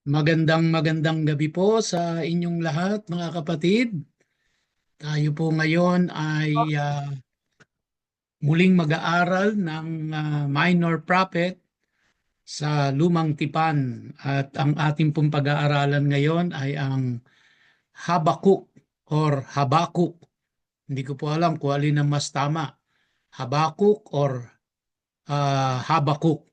Magandang gabi po sa inyong lahat, mga kapatid. Tayo po ngayon ay muling mag-aaral ng Minor Prophet sa Lumang Tipan. At ang ating pong pag-aaralan ngayon ay ang Habakuk or Habakuk. Hindi ko po alam kung alin ang mas tama, Habakuk or Habakuk.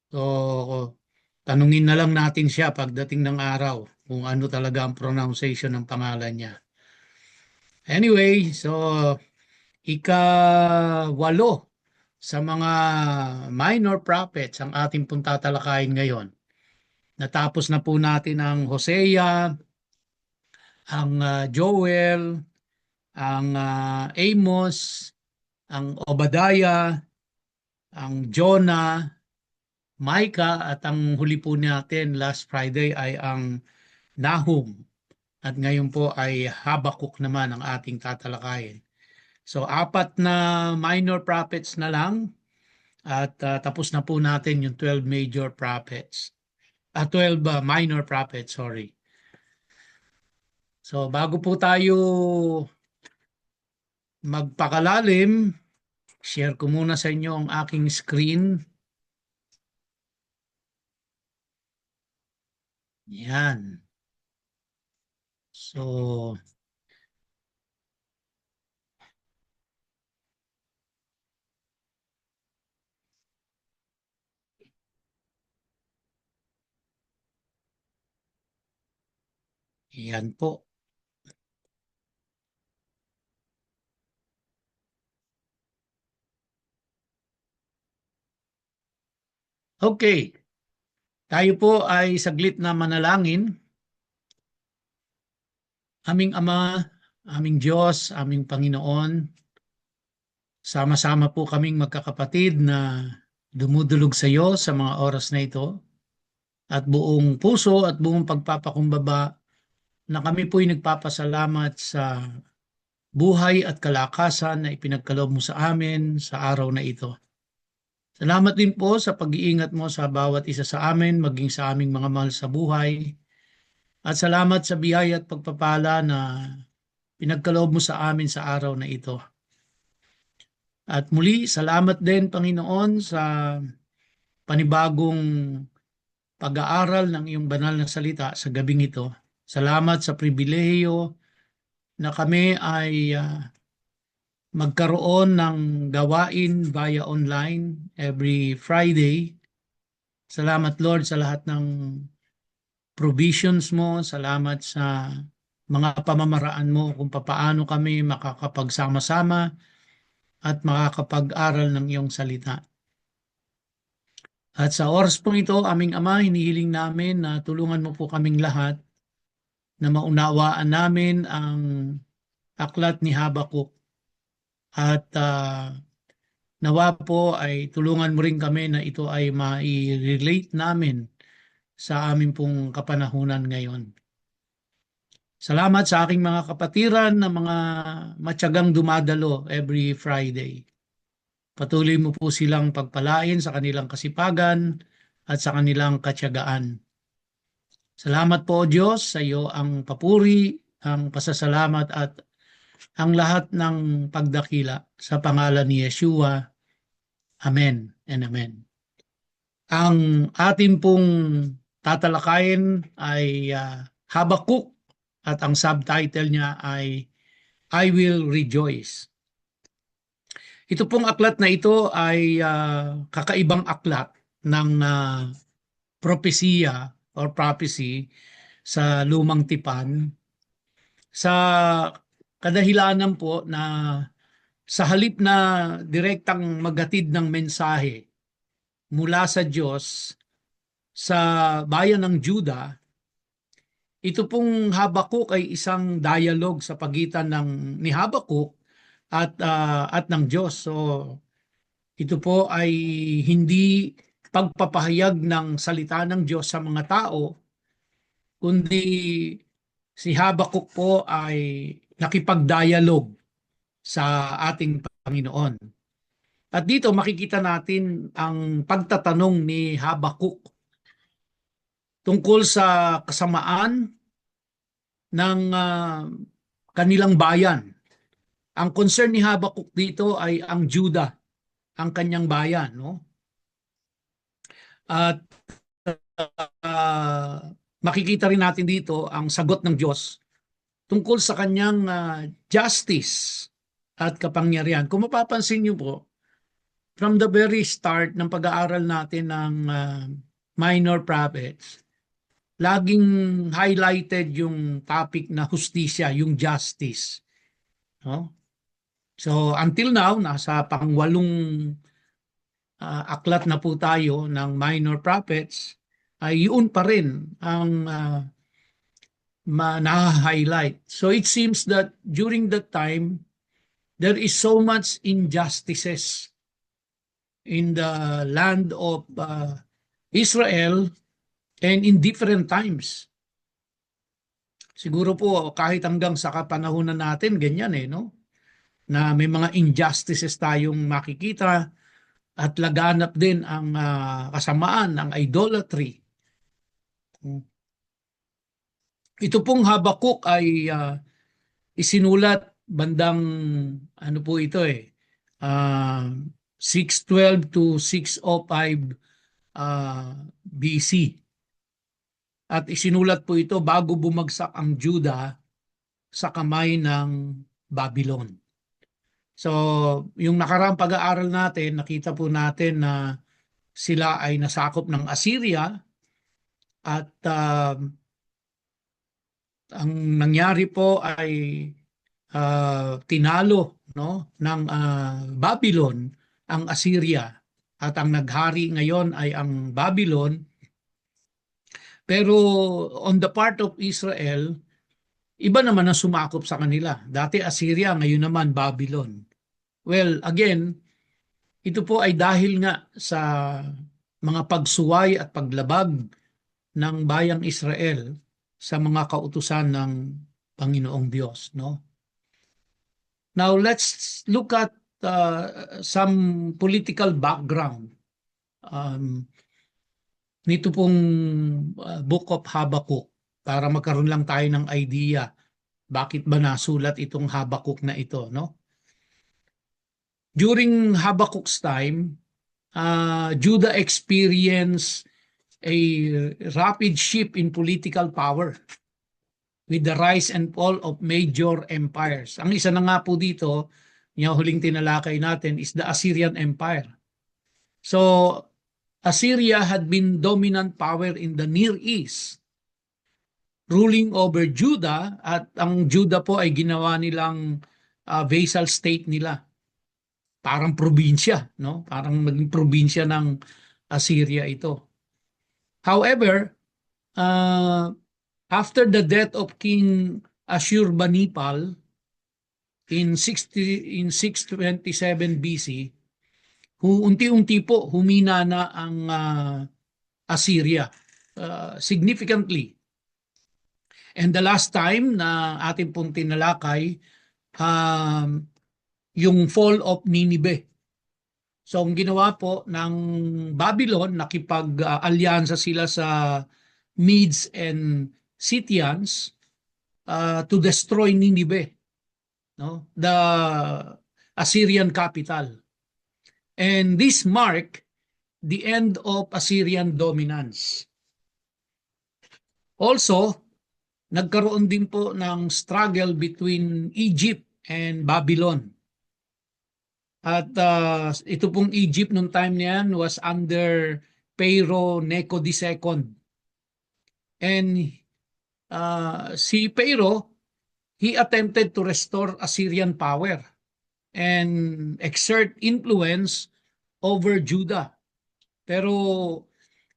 So, tanungin na lang natin siya pagdating ng araw kung ano talaga ang pronunciation ng pangalan niya. Anyway, so ikawalo sa mga minor prophets ang ating pong tatalakayin ngayon. Natapos na po natin ang Hosea, ang Joel, ang Amos, ang Obadiah, ang Jonah, Micah, at ang huli po natin last Friday ay ang Nahum. At ngayon po ay Habakuk naman ang ating tatalakayin. So, apat na minor prophets na lang at tapos na po natin yung 12 major prophets. 12 minor prophets, sorry. So, bago po tayo magpakalalim, share ko muna sa inyo ang aking screen. Yan. So, yan po. Okay. Tayo po ay saglit na manalangin. Aming Ama, aming Diyos, aming Panginoon, sama-sama po kaming magkakapatid na dumudulog sa iyo sa mga oras na ito at buong puso at buong pagpapakumbaba na kami po'y nagpapasalamat sa buhay at kalakasan na ipinagkaloob mo sa amin sa araw na ito. Salamat din po sa pag-iingat mo sa bawat isa sa amin, maging sa aming mga mahal sa buhay. At salamat sa biyaya at pagpapala na pinagkaloob mo sa amin sa araw na ito. At muli, salamat din, Panginoon, sa panibagong pag-aaral ng iyong banal na salita sa gabing ito. Salamat sa pribilehiyo na kami ay magkaroon ng gawain via online every Friday. Salamat, Lord, sa lahat ng provisions mo. Salamat sa mga pamamaraan mo kung papaano kami makakapagsama-sama at makakapag-aral ng iyong salita. At sa oras pong ito, aming Ama, hinihiling namin na tulungan mo po kaming lahat na maunawaan namin ang aklat ni Habakuk. At nawa po ay tulungan mo rin kami na ito ay mai-relate namin sa aming pong kapanahunan ngayon. Salamat sa aking mga kapatiran na mga matyagang dumadalo every Friday. Patuloy mo po silang pagpalain sa kanilang kasipagan at sa kanilang katyagaan. Salamat po, O Diyos, sa iyo ang papuri, ang pasasalamat at ang lahat ng pagdakila sa pangalan ni Yeshua. Amen and amen. Ang ating pong tatalakayin ay Habakuk at ang subtitle niya ay I Will Rejoice. Ito pong aklat na ito ay kakaibang aklat ng propesiya or prophecy sa Lumang Tipan sa kadahilanan po na sa halip na direktang maghatid ng mensahe mula sa Diyos sa bayan ng Juda, ito pong Habakuk ay isang dialogue sa pagitan ng ni Habakuk at ng Diyos. So ito po ay hindi pagpapahayag ng salita ng Diyos sa mga tao, kundi si Habakuk po ay nakipag-dialogue sa ating Panginoon. At dito makikita natin ang pagtatanong ni Habakuk tungkol sa kasamaan ng kanilang bayan. Ang concern ni Habakuk dito ay ang Judah, ang kanyang bayan, no? At uh, makikita rin natin dito ang sagot ng Diyos tungkol sa kanyang justice at kapangyarihan. Kung mapapansin niyo po, from the very start ng pag-aaral natin ng minor prophets, laging highlighted yung topic na hustisya, yung justice. No? So until now, nasa pangwalong aklat na po tayo ng minor prophets, ay yun pa rin ang na-highlight. So it seems that during that time, there is so much injustices in the land of Israel and in different times. Siguro po kahit hanggang sa kapanahunan natin, ganyan no? Na may mga injustices tayong makikita at laganap din ang kasamaan, ang idolatry. Ito pong Habakuk ay isinulat bandang ano po ito 612 to 605 BC. At isinulat po ito bago bumagsak ang Judah sa kamay ng Babylon. So, yung nakaraang pag-aaral natin, nakita po natin na sila ay nasakop ng Assyria at ang nangyari po ay tinalo ng Babylon ang Assyria at ang naghari ngayon ay ang Babylon. Pero on the part of Israel, iba naman ang sumakop sa kanila. Dati Assyria, ngayon naman Babylon. Well, again, ito po ay dahil nga sa mga pagsuway at paglabag ng bayang Israel sa mga kautusan ng Panginoong Diyos, no? Now, let's look at some political background nito pong Book of Habakkuk para magkaroon lang tayo ng idea bakit ba nasulat itong Habakuk na ito, no? During Habakkuk's time, Judah experienced a rapid shift in political power with the rise and fall of major empires. Ang isa na nga po dito, yung huling tinalakay natin, is the Assyrian Empire. So, Assyria had been dominant power in the Near East, ruling over Judah, at ang Judah po ay ginawa nilang vassal state nila. Parang probinsya, no? Parang naging probinsya ng Assyria ito. However, after the death of King Ashurbanipal in 627 BC, unti-unti po humina na ang Assyria significantly. And the last time na ating pong tinalakay, yung fall of Nineveh. So ang ginawa po ng Babylon, nakipag-alyansa sila sa Medes and Scythians to destroy Nineveh, no? The Assyrian capital. And this marked the end of Assyrian dominance. Also, nagkaroon din po ng struggle between Egypt and Babylon. At ito pong Egypt nung time na yan was under Pharaoh Necho II. And si Pharaoh, he attempted to restore Assyrian power and exert influence over Judah. Pero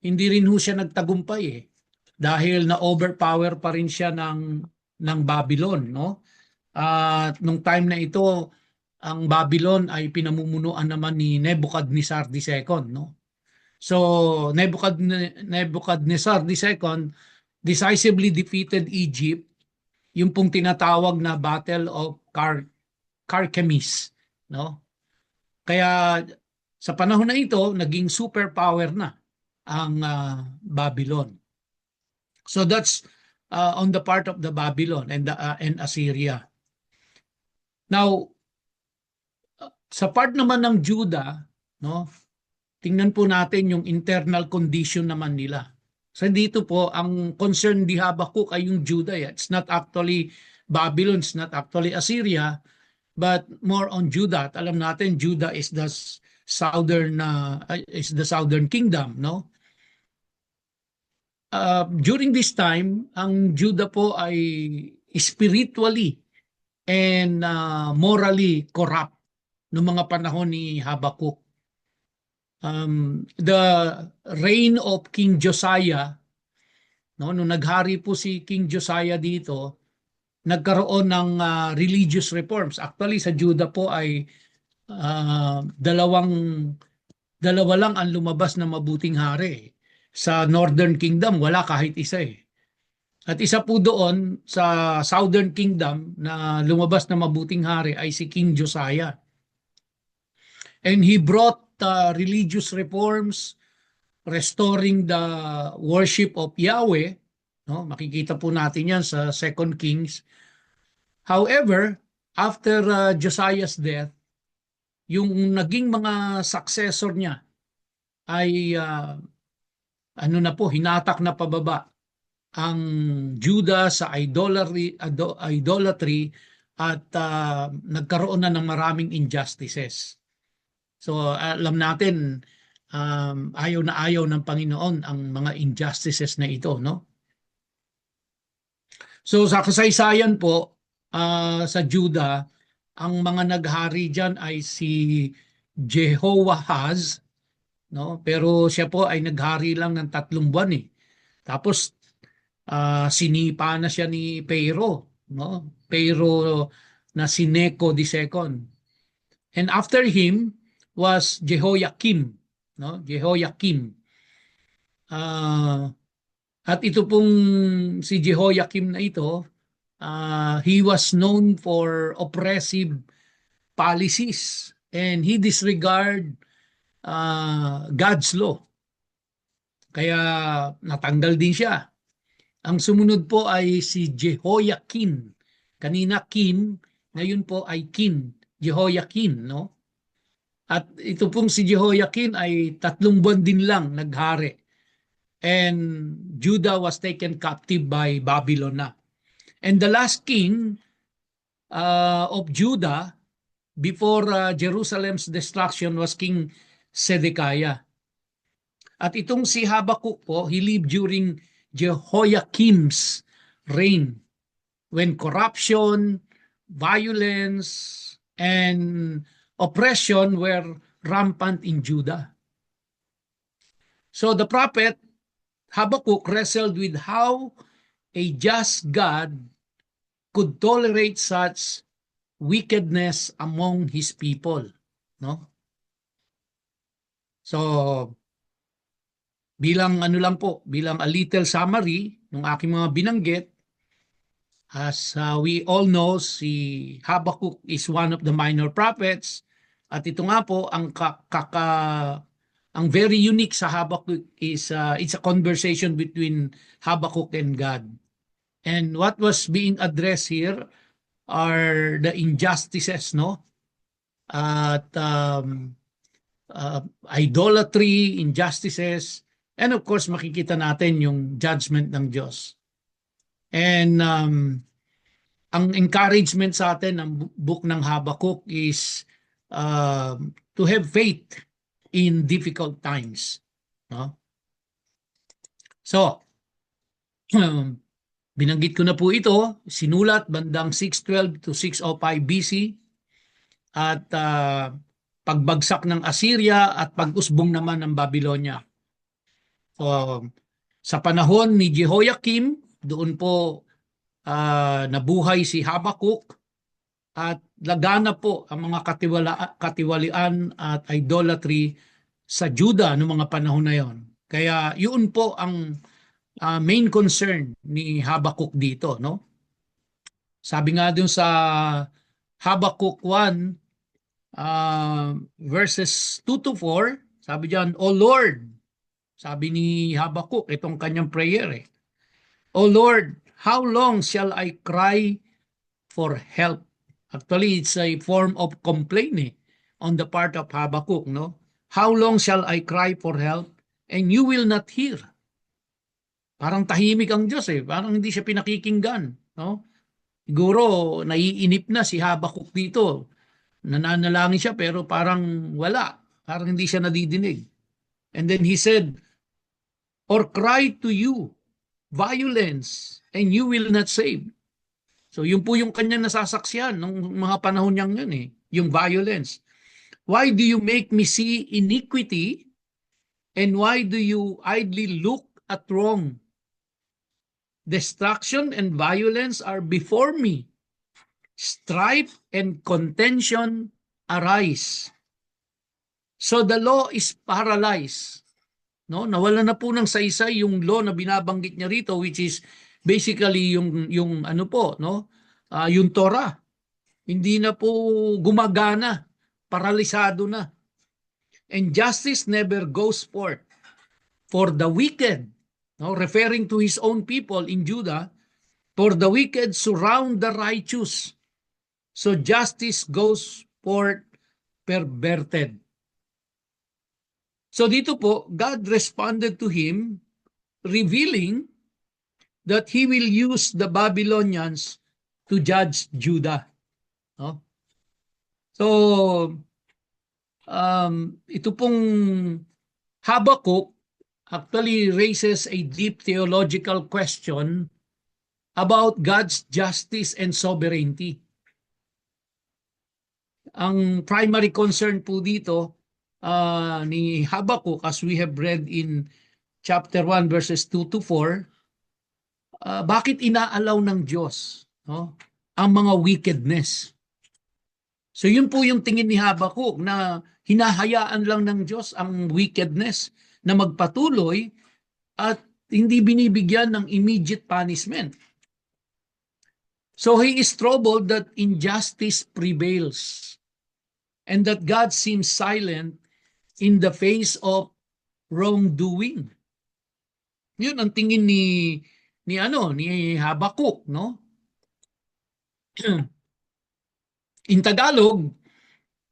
hindi rin ho siya nagtagumpay dahil na-overpower pa rin siya ng Babylon, no? Nung time na ito, ang Babylon ay pinamumunuan naman ni Nebuchadnezzar II, no? So Nebuchadnezzar II decisively defeated Egypt, yung pong tinatawag na Battle of Carchemish, no? Kaya sa panahon na ito, naging superpower na ang Babylon. So that's on the part of the Babylon and Assyria. Now, sa part naman ng Judah, no, tingnan po natin yung internal condition naman nila. So dito po, ang concern di Habakuk ay yung Judah. It's not actually Babylon, it's not actually Assyria, but more on Judah. At alam natin, Judah is the southern kingdom, no? During this time, ang Judah po ay spiritually and morally corrupt noong mga panahon ni Habakuk. The reign of King Josiah, no, nung naghari po si King Josiah dito, nagkaroon ng religious reforms. Actually, sa Judah po ay dalawa lang ang lumabas na mabuting hari. Sa Northern Kingdom, wala kahit isa eh. At isa po doon sa Southern Kingdom na lumabas na mabuting hari ay si King Josiah. And he brought religious reforms, restoring the worship of Yahweh. No? Makikita po natin yan sa 2 Kings. However, after Josiah's death, yung naging mga successor niya ay hinatak na pababa ang Judah sa idolatry at nagkaroon na ng maraming injustices. So alam natin, ayaw na ayaw ng Panginoon ang mga injustices na ito, no? So sa kasaysayan po, sa Judah, ang mga naghari dyan ay si Jehoahaz, no? Pero siya po ay naghari lang ng 3 buwan eh. Tapos sinipa na siya ni Pharaoh, no? Pharaoh na si Necho II. And after him was Jehoiakim, no? Jehoiakim. At ito pong si Jehoiakim na ito, he was known for oppressive policies and he disregard God's law. Kaya natanggal din siya. Ang sumunod po ay si Jehoiakim. Kanina Kim, ngayon po ay Kin. Jehoiakim, no? At ito pong si Jehoiakim ay 3 buwan din lang naghari. And Judah was taken captive by Babylon na. And the last king of Judah before Jerusalem's destruction was King Zedekiah. At itong si Habakuk po, he lived during Jehoiakim's reign when corruption, violence, and oppression were rampant in Judah. So the prophet Habakkuk wrestled with how a just God could tolerate such wickedness among his people, no? So bilang bilang a little summary ng aking mga binanggit, as we all know, si Habakkuk is one of the minor prophets. At ito nga po, ang very unique sa Habakkuk is it's a conversation between Habakkuk and God. And what was being addressed here are the injustices, no? At idolatry, injustices, and of course makikita natin yung judgment ng Diyos. And ang encouragement sa atin ng book ng Habakkuk is to have faith in difficult times, no? So binanggit ko na po ito, sinulat bandang 612 to 605 BC at pagbagsak ng Assyria at pag-usbong naman ng Babylonia. So sa panahon ni Jehoiakim, doon po nabuhay si Habakuk at lagana po ang mga katiwalian at idolatry sa Judah noong mga panahon na yon. Kaya yun po ang main concern ni Habakuk dito, no? Sabi nga dun sa Habakuk 1 verses 2 to 4, sabi diyan, O Lord, sabi ni Habakuk, itong kanyang prayer O Lord, how long shall I cry for help? Actually, it's a form of complaint on the part of Habakkuk, no? How long shall I cry for help and you will not hear? Parang tahimik ang Diyos Parang hindi siya pinakikinggan, no? Siguro naiinip na si Habakkuk dito. Nananalangin siya pero parang wala. Parang hindi siya nadidinig. And then he said, or cry to you violence and you will not save. So yun po yung kanyang nasasaksihan ng mga panahon niyang yun yung violence. Why do you make me see iniquity and why do you idly look at wrong? Destruction and violence are before me. Strife and contention arise. So the law is paralyzed. No, nawala na po ng saysay yung law na binabanggit niya rito, which is basically yung ano po, no? Yung Torah. Hindi na po gumagana, paralisado na. And justice never goes forth. For the wicked, no, referring to his own people in Judah, for the wicked surround the righteous. So justice goes forth perverted. So dito po, God responded to him, revealing that he will use the Babylonians to judge Judah. No? So, ito pong Habakkuk actually raises a deep theological question about God's justice and sovereignty. Ang primary concern po dito ni Habakkuk, as we have read in chapter 1 verses 2 to 4, bakit inaalaw ng Diyos, no, ang mga wickedness? So yun po yung tingin ni Habakkuk, na hinahayaan lang ng Diyos ang wickedness na magpatuloy at hindi binibigyan ng immediate punishment. So he is troubled that injustice prevails and that God seems silent in the face of wrongdoing. Yun ang tingin ni Habakkuk, no? In Tagalog,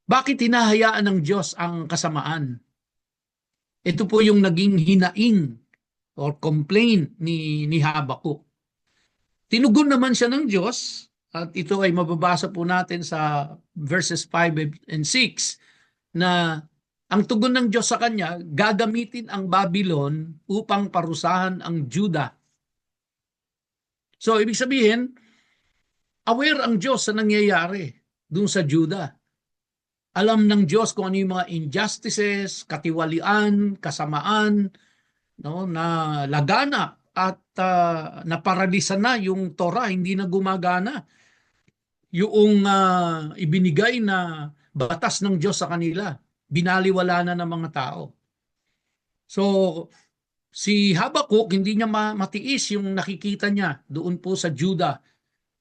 bakit hinahayaan ng Diyos ang kasamaan? Ito po yung naging hinaing or complaint ni Habakkuk. Tinugon naman siya ng Diyos, at ito ay mababasa po natin sa verses 5 and 6, na ang tugon ng Diyos sa kanya, gagamitin ang Babylon upang parusahan ang Judah. So, ibig sabihin, aware ang Diyos sa nangyayari dun sa Judah. Alam ng Diyos kung ano yung mga injustices, katiwalian, kasamaan, no, na laganap at naparalisa na yung Torah, hindi na gumagana. Yung ibinigay na batas ng Diyos sa kanila, binaliwala na ng mga tao. So, si Habakkuk, hindi niya matiis yung nakikita niya doon po sa Judah,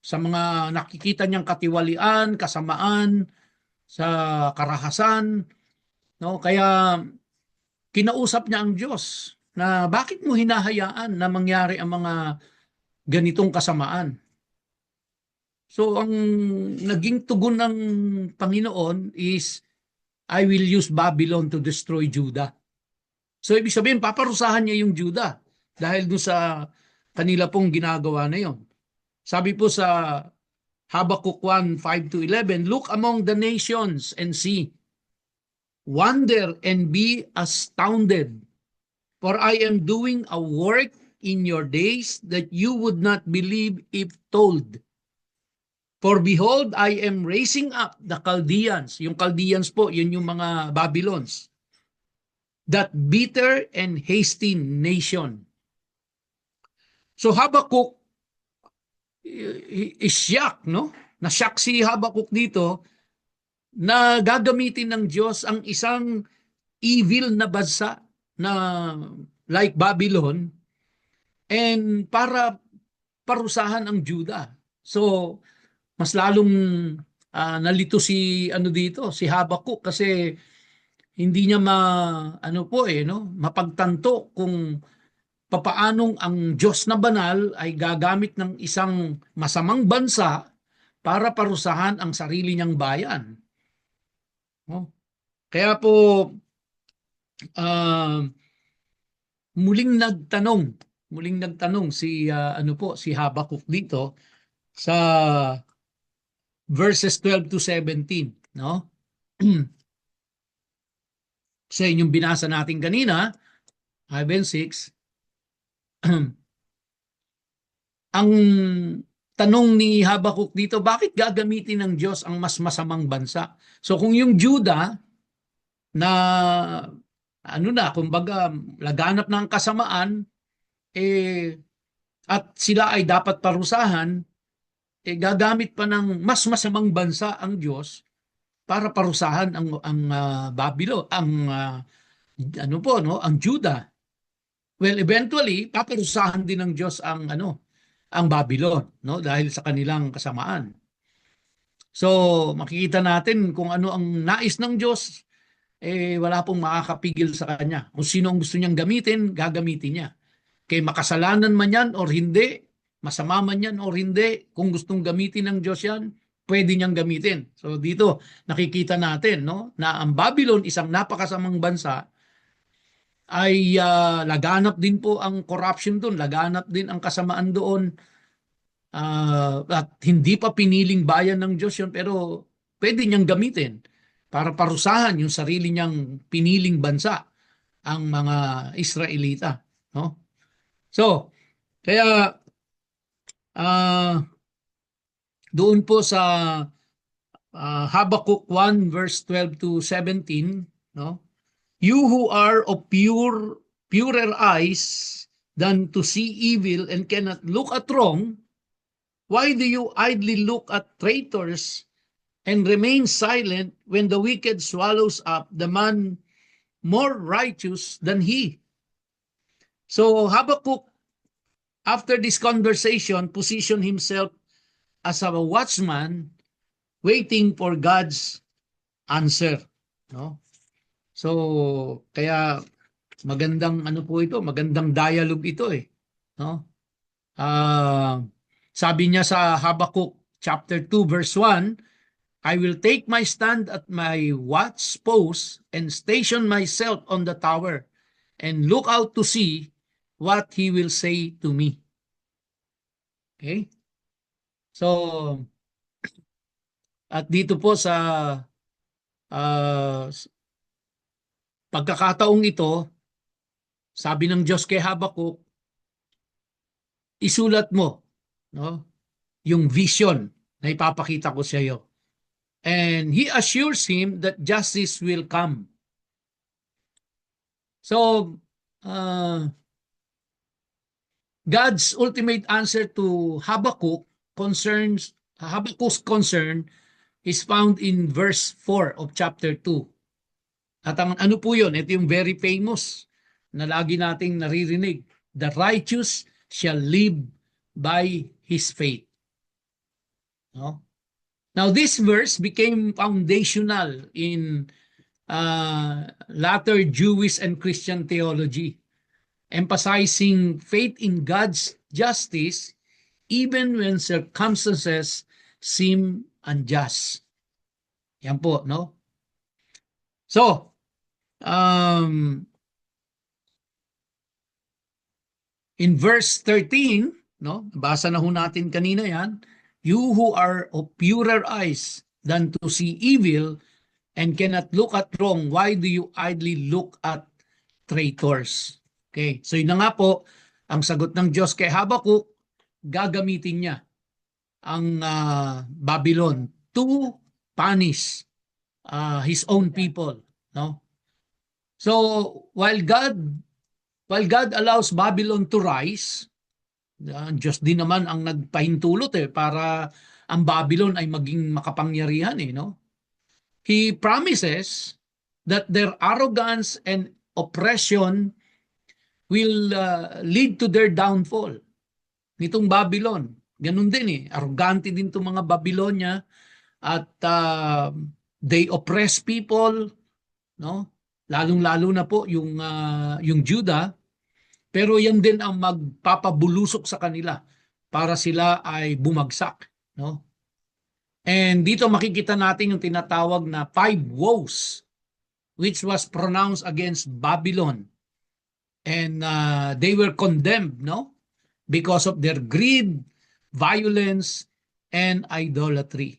sa mga nakikita niyang katiwalian, kasamaan, sa karahasan, no? Kaya kinausap niya ang Diyos na bakit mo hinahayaan na mangyari ang mga ganitong kasamaan? So ang naging tugon ng Panginoon is, I will use Babylon to destroy Judah. So ibig sabihin, paparusahan niya yung Judah dahil doon sa kanila pong ginagawa na yon. Sabi po sa Habakkuk 1, 5 to 11, look among the nations and see. Wonder and be astounded. For I am doing a work in your days that you would not believe if told. For behold, I am raising up the Chaldeans. Yung Chaldeans po, yun yung mga Babylons. That bitter and hasty nation. So Habakkuk is shocked, no? Na-shock si Habakkuk dito na gagamitin ng Diyos ang isang evil na bansa na like Babylon and para parusahan ang Judah. So mas lalong nalito si si Habakkuk kasi hindi niya mapagtanto kung papaanong ang Diyos na banal ay gagamit ng isang masamang bansa para parusahan ang sarili niyang bayan. No? Kaya po, uh, muling nagtanong si si Habakuk dito sa verses 12 to 17, no? Sa inyong binasa natin kanina, 5 and 6, ang tanong ni Habakuk dito, bakit gagamitin ng Diyos ang mas masamang bansa? So kung yung Juda na kumbaga laganap ng kasamaan, at sila ay dapat parusahan, gagamit pa ng mas masamang bansa ang Diyos para parusahan ang Babylon, ang Juda. Well, eventually paparusahan din ng Diyos ang Babylon, no, dahil sa kanilang kasamaan. So, makikita natin kung ano ang nais ng Diyos, wala pong makakapigil sa kanya. Kung sino ang gusto niyang gamitin, gagamitin niya. Kay makasalanan man yan or hindi, masama man yan or hindi, kung gustong gamitin ng Diyos yan, pwede niyang gamitin. So dito nakikita natin, no, na ang Babylon, isang napakasamang bansa, ay laganap din po ang corruption doon, laganap din ang kasamaan doon, at hindi pa piniling bayan ng Diyos yun, pero pwede niyang gamitin para parusahan yung sarili niyang piniling bansa, ang mga Israelita, no? So, kaya doon po sa Habakkuk 1 verse 12 to 17, no? You who are of purer eyes than to see evil and cannot look at wrong, why do you idly look at traitors and remain silent when the wicked swallows up the man more righteous than he? So Habakkuk, after this conversation, positioned himself as a watchman waiting for God's answer, no? So, kaya magandang magandang dialogue ito, no? Sabi niya sa Habakkuk chapter 2 verse 1, I will take my stand at my watch post and station myself on the tower and look out to see what he will say to me. Okay? So, at dito po sa pagkakataong ito, sabi ng Diyos kay Habakuk, isulat mo, no, yung vision na ipapakita ko sa iyo. And he assures him that justice will come. So, God's ultimate answer to Habakkuk's concern is found in verse 4 of chapter 2. At ang ano po yun? Ito yung very famous na lagi nating naririnig. The righteous shall live by his faith. No? Now this verse became foundational in latter Jewish and Christian theology, emphasizing faith in God's justice even when circumstances seem unjust. Yan po, no? So, in verse 13, no? Basa na ho natin kanina yan. You who are of purer eyes than to see evil and cannot look at wrong, why do you idly look at traitors? Okay, so yun na nga po, ang sagot ng Diyos kay Habakuk, gagamitin niya ang Babylon to punish his own people, no? So while God allows Babylon to rise, Diyos din naman ang nagpahintulot para ang Babylon ay maging makapangyarihan, no? He promises that their arrogance and oppression will lead to their downfall. Nitong Babylon, ganun din arrogante din itong mga Babylonia at they oppress people, no? Lalong-lalo na po yung Judah. Pero yan din ang magpapabulusok sa kanila para sila ay bumagsak, no? And dito makikita natin yung tinatawag na five woes which was pronounced against Babylon. And they were condemned, no? Because of their greed, violence, and idolatry.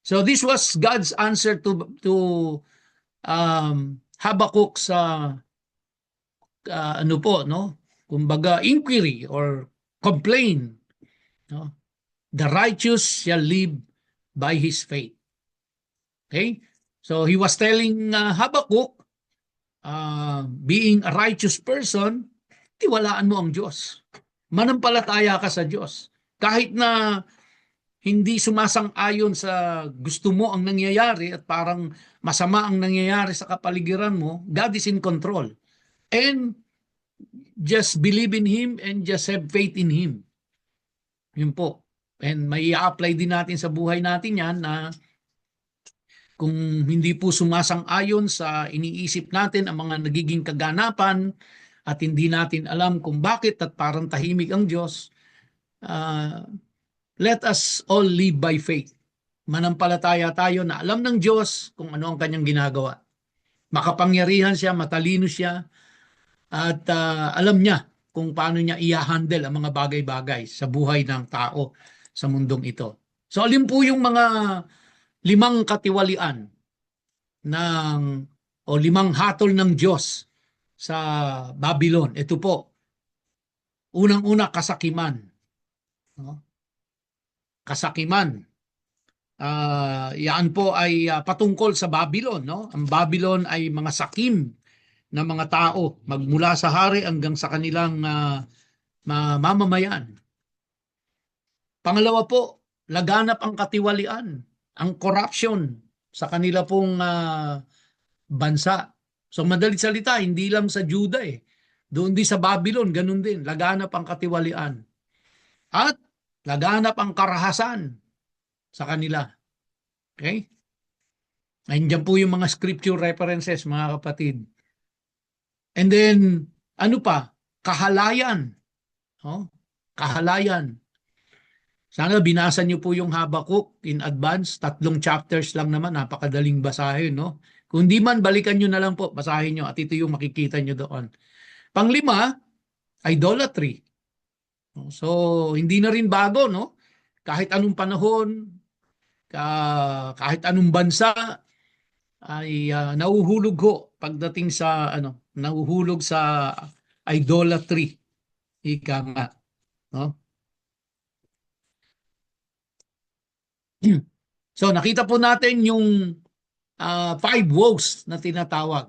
So this was God's answer to Habakkuk sa ano po, no? Kumbaga inquiry or complaint, no? The righteous shall live by his faith. Okay? So he was telling Habakkuk, being a righteous person, tiwalaan mo ang Diyos. Manampalataya ka sa Diyos. Kahit na hindi sumasang-ayon sa gusto mo ang nangyayari at parang masama ang nangyayari sa kapaligiran mo, God is in control. And just believe in Him and just have faith in Him. Yun po. And may i-apply din natin sa buhay natin yan na kung hindi po sumasang-ayon sa iniisip natin ang mga nagiging kaganapan at hindi natin alam kung bakit at parang tahimik ang Diyos, let us all live by faith. Manampalataya tayo na alam ng Diyos kung ano ang kanyang ginagawa. Makapangyarihan siya, matalino siya, at alam niya kung paano niya i-handle ang mga bagay-bagay sa buhay ng tao sa mundong ito. So alin po yung mga limang katiwalian ng o limang hatol ng Diyos sa Babylon? Ito po. Unang-una, kasakiman. No? Kasakiman. Yan po ay patungkol sa Babylon. No? Ang Babylon ay mga sakim na mga tao magmula sa hari hanggang sa kanilang mamamayan. Pangalawa po, laganap ang katiwalian, ang corruption sa kanila pong bansa. So madalit salita, hindi lang sa Juda doon din sa Babylon, ganun din, laganap ang katiwalian. At laganap ang karahasan sa kanila. Okay? Nandiyan po yung mga scripture references, mga kapatid. And then, ano pa? Kahalayan. Oh, kahalayan. Sana binasa niyo po yung Habakuk in advance. 3 chapters lang naman. Napakadaling basahin, no? Kung di man, balikan nyo na lang po. Basahin nyo at ito yung makikita nyo doon. Panglima, idolatry. So, hindi na rin bago, no? Kahit anong panahon, kahit anong bansa, ay nauhulog ho pagdating sa nahuhulog sa idolatry. Ika nga, no? So nakita po natin yung five woes na tinatawag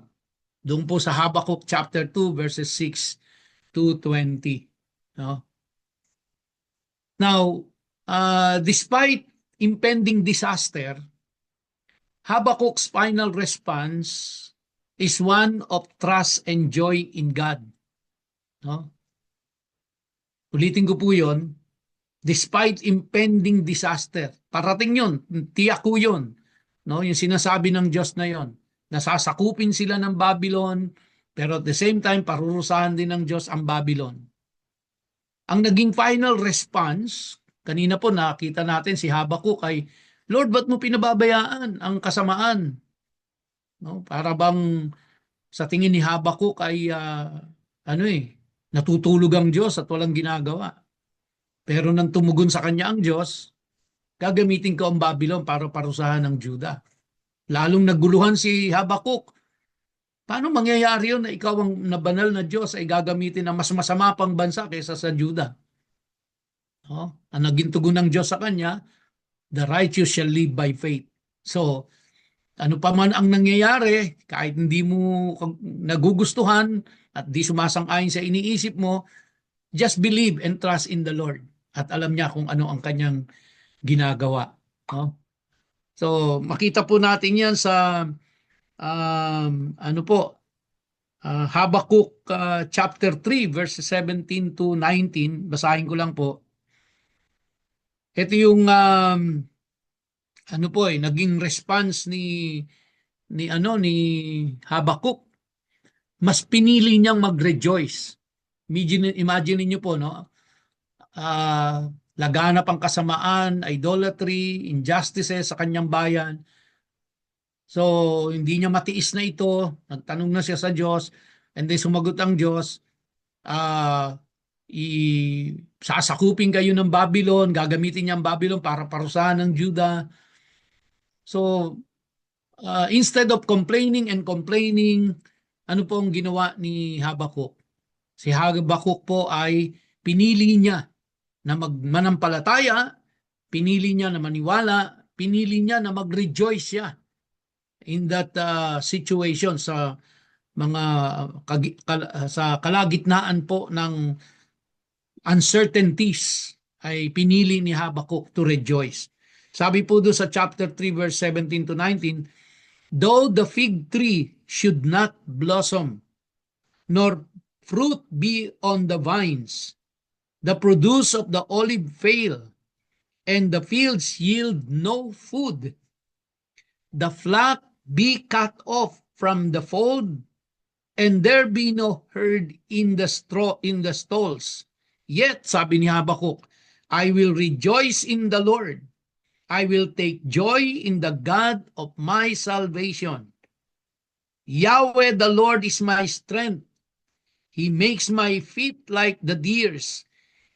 doon po sa Habakkuk chapter 2 verses 6 to 20, no? Now, despite impending disaster, Habakkuk's final response is one of trust and joy in God. No? Ulitin ko po yun. Despite impending disaster, parating yun, tiyak ko yun. No? Yung sinasabi ng Diyos na yun. Nasasakupin sila ng Babylon, pero at the same time, parurusahan din ng Diyos ang Babylon. Ang naging final response, kanina po nakita natin si Habakkuk ay, Lord, ba't mo pinababayaan ang kasamaan? No? Para bang sa tingin ni Habakkuk ay natutulog ang Diyos at walang ginagawa. Pero nang tumugon sa kanya ang Diyos, gagamitin ko ang Babylon para parusahan ng Juda. Lalong naguluhan si Habakkuk. Paano mangyayari yun na ikaw ang nabanal na Diyos ay gagamitin ng mas masama pang bansa kaysa sa Juda? Oh, ang naging tugon ng Diyos sa kanya, the righteous shall live by faith. So, ano pa man ang nangyayari, kahit hindi mo nagugustuhan at di sumasang-ayon sa iniisip mo, just believe and trust in the Lord. At alam niya kung ano ang kanyang ginagawa. No? So, makita po natin yan sa Habakkuk chapter 3 verses 17 to 19. Basahin ko lang po. Ito yung naging response ni Habakkuk. Mas pinili niyang mag-rejoice Imagine niyo po, no? Laganap ang kasamaan, idolatry, injustices sa kanyang bayan. So, hindi niya matiis na ito. Nagtanong na siya sa Diyos. And then sumagot ang Diyos, ah, sasakupin kayo ng Babylon, gagamitin niya ang Babylon para parusahan ng Juda. So, instead of complaining and complaining, ano po ang ginawa ni Habakuk? Si Habakuk po ay pinili niya na manampalataya, pinili niya na maniwala, pinili niya na mag-rejoice siya in that situation sa mga sa kalagitnaan po ng uncertainties ay pinili ni Habakuk to rejoice. Sabi po doon sa chapter 3 verse 17 to 19, though the fig tree should not blossom, nor fruit be on the vines, the produce of the olive fail, and the fields yield no food, the flock be cut off from the fold, and there be no herd in the stalls. Yet, sabi ni Habakuk, I will rejoice in the Lord. I will take joy in the God of my salvation. Yahweh the Lord is my strength. He makes my feet like the deer's.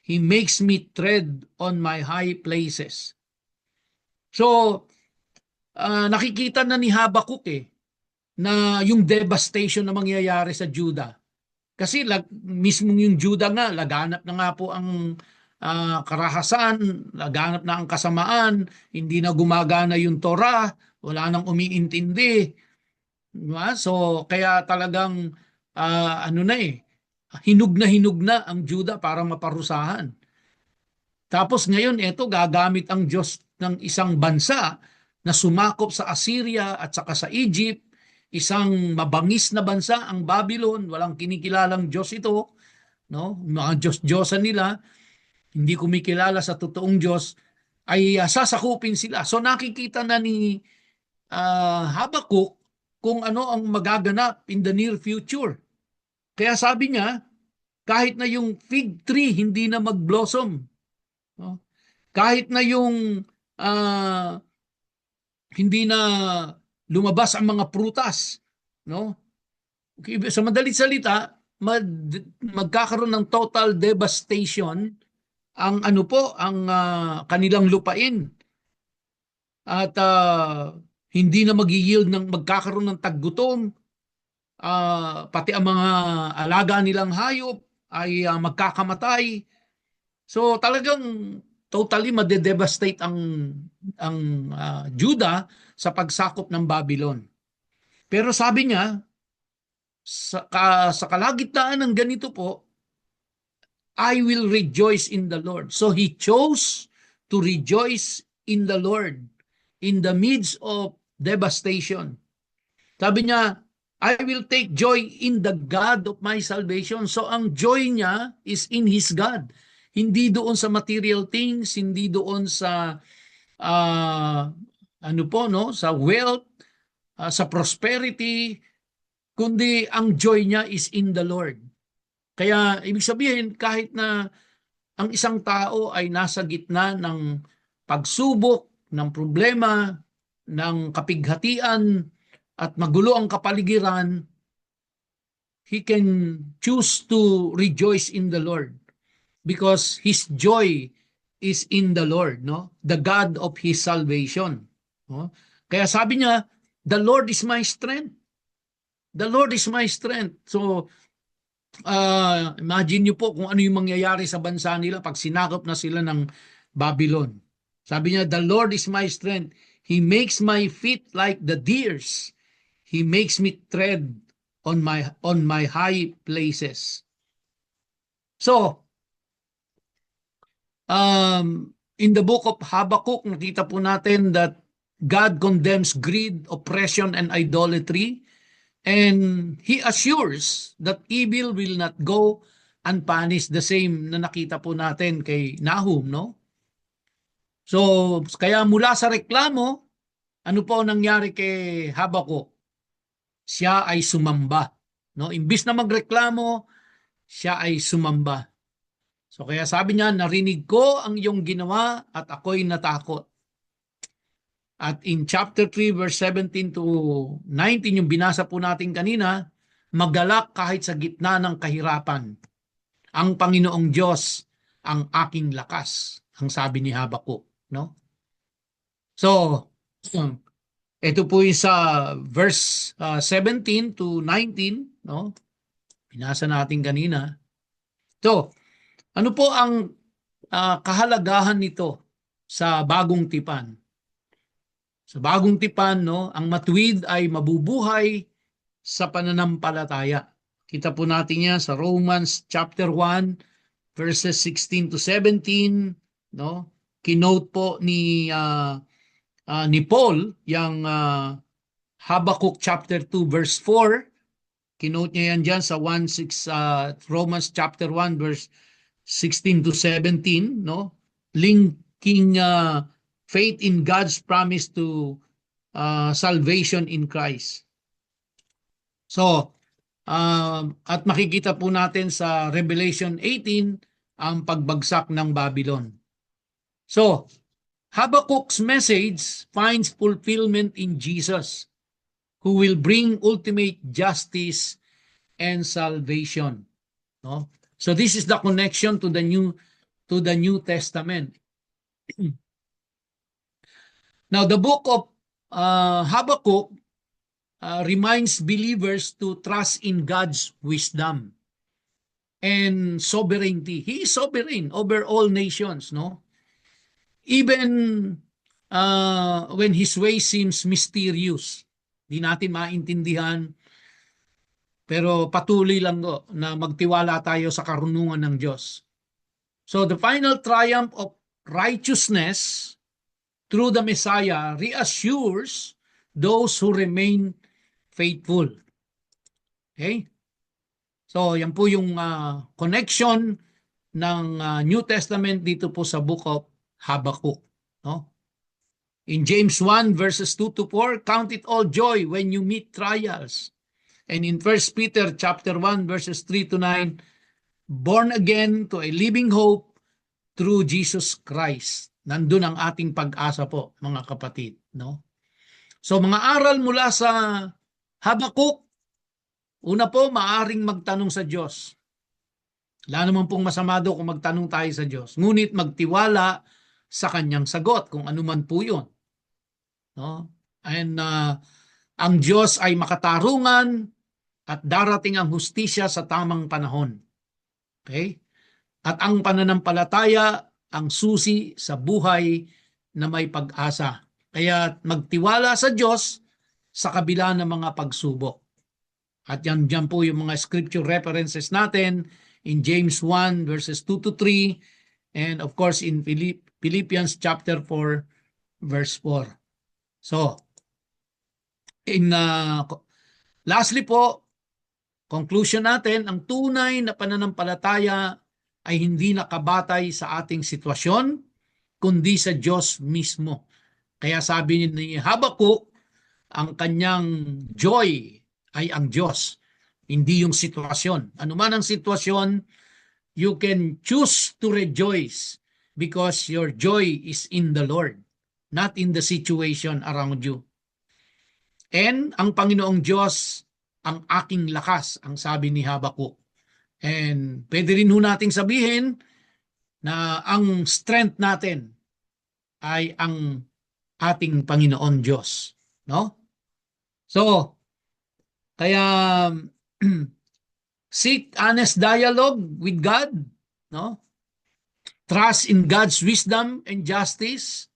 He makes me tread on my high places. So, nakikita na ni Habakuk na yung devastation na mangyayari sa Juda. Kasi mismo yung Juda nga, laganap na nga po ang karahasan, laganap na ang kasamaan, hindi na gumagana yung Torah, wala nang umiintindi. Diba? So, kaya talagang hinug na ang Juda para maparusahan. Tapos ngayon, ito gagamit ang Diyos ng isang bansa na sumakop sa Assyria at saka sa Egypt, isang mabangis na bansa ang Babylon, walang kinikilalang Diyos ito, no? Mga Diyos-Diyosan nila, hindi kumikilala sa totoong Diyos, ay sasakupin sila. So nakikita na ni Habakuk kung ano ang magaganap in the near future. Kaya sabi niya, kahit na yung fig tree hindi na mag-blossom, no? Kahit na yung hindi na lumabas ang mga prutas, no? Sa madalit salita, magkakaroon ng total devastation ang ang kanilang lupain. At hindi na mag-yield ng magkakaroon ng taggutom. Pati ang mga alaga nilang hayop ay magkakamatay. So talagang totally madedevastate ang Juda sa pagsakop ng Babylon. Pero sabi niya, sa kalagitnaan ng ganito po, I will rejoice in the Lord. So he chose to rejoice in the Lord in the midst of devastation. Sabi niya, I will take joy in the God of my salvation. So ang joy niya is in His God. Hindi doon sa material things, hindi doon sa sa wealth, sa prosperity, kundi ang joy niya is in the Lord. Kaya ibig sabihin, kahit na ang isang tao ay nasa gitna ng pagsubok, ng problema, ng kapighatian, at magulo ang kapaligiran, he can choose to rejoice in the Lord because his joy is in the Lord, no? The God of his salvation. No? Kaya sabi niya, the Lord is my strength. The Lord is my strength. So, imagine niyo po kung ano yung mangyayari sa bansa nila pag sinakop na sila ng Babylon. Sabi niya, the Lord is my strength. He makes my feet like the deer's. He makes me tread on my high places. So, in the book of Habakkuk, nakita po natin that God condemns greed, oppression, and idolatry. And He assures that evil will not go unpunished. The same na nakita po natin kay Nahum, no? So, kaya mula sa reklamo, ano po nangyari kay Habakuk? Siya ay sumamba, no? Imbis na magreklamo, siya ay sumamba. So kaya sabi niya, narinig ko ang iyong ginawa at ako'y natakot. At in chapter 3 verse 17 to 19, yung binasa po natin kanina, magalak kahit sa gitna ng kahirapan. Ang Panginoong Diyos ang aking lakas, ang sabi ni Habakuk, no? So, ito po yung sa verse 17 to 19, no? Binasa natin kanina. So, ano po ang kahalagahan nito sa bagong tipan? Sa bagong tipan, no, ang matuwid ay mabubuhay sa pananampalataya. Kita po natin yan sa Romans chapter 1 verses 16 to 17, no? Kinote po ni Paul yung Habakkuk chapter 2 verse 4. Kinote niya yan dyan sa Romans chapter 1 verse 16 to 17, no? Linking faith in God's promise to salvation in Christ. So, at makikita po natin sa Revelation 18 ang pagbagsak ng Babylon. So, Habakkuk's message finds fulfillment in Jesus, who will bring ultimate justice and salvation. No? So this is the connection to the New Testament. Now, the book of Habakkuk reminds believers to trust in God's wisdom and sovereignty. He is sovereign over all nations, no? Even when His way seems mysterious, di natin maintindihan, pero patuloy lang na magtiwala tayo sa karunungan ng Diyos. So the final triumph of righteousness through the Messiah reassures those who remain faithful. Okay? So, yan po yung connection ng New Testament dito po sa book of Habakkuk. No? In James 1 verses 2 to 4, count it all joy when you meet trials. And in 1 Peter chapter 1 verses 3 to 9, born again to a living hope through Jesus Christ. Nandun ang ating pag-asa po, mga kapatid. No? So mga aral mula sa Habakuk, una po, maaring magtanong sa Diyos. Wala naman pong masama do kung magtanong tayo sa Diyos. Ngunit magtiwala sa kanyang sagot, kung ano man po yun. No? And ang Diyos ay makatarungan at darating ang hustisya sa tamang panahon. Okay? At ang pananampalataya ang susi sa buhay na may pag-asa. Kaya magtiwala sa Diyos sa kabila ng mga pagsubok. At yan po yung mga scripture references natin in James 1 verses 2 to 3 and of course in Philippians chapter 4 verse 4. So, lastly po, conclusion natin, ang tunay na pananampalataya ay hindi nakabatay sa ating sitwasyon, kundi sa Diyos mismo. Kaya sabi ni Habakuk, ang kanyang joy ay ang Diyos, hindi yung sitwasyon. Ano man ang sitwasyon, you can choose to rejoice because your joy is in the Lord, not in the situation around you. And ang Panginoong Diyos ang aking lakas, ang sabi ni Habakuk. And pwede rin nating sabihin na ang strength natin ay ang ating Panginoon Diyos. No? So, kaya seek honest dialogue with God. No? Trust in God's wisdom and justice.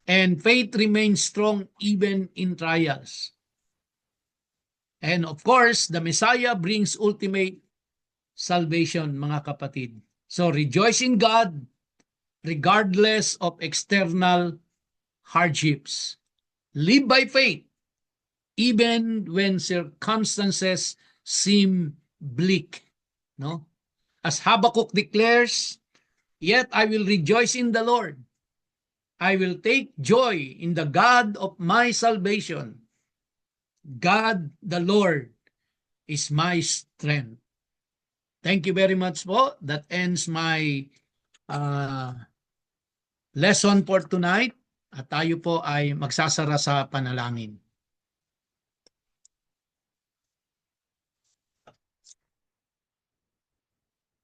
And faith remains strong even in trials. And of course, the Messiah brings ultimate salvation, mga kapatid. So rejoice in God regardless of external hardships. Live by faith even when circumstances seem bleak. No? As Habakkuk declares, yet I will rejoice in the Lord. I will take joy in the God of my salvation. God the Lord is my strength. Thank you very much po. That ends my lesson for tonight. At tayo po ay magsasara sa panalangin.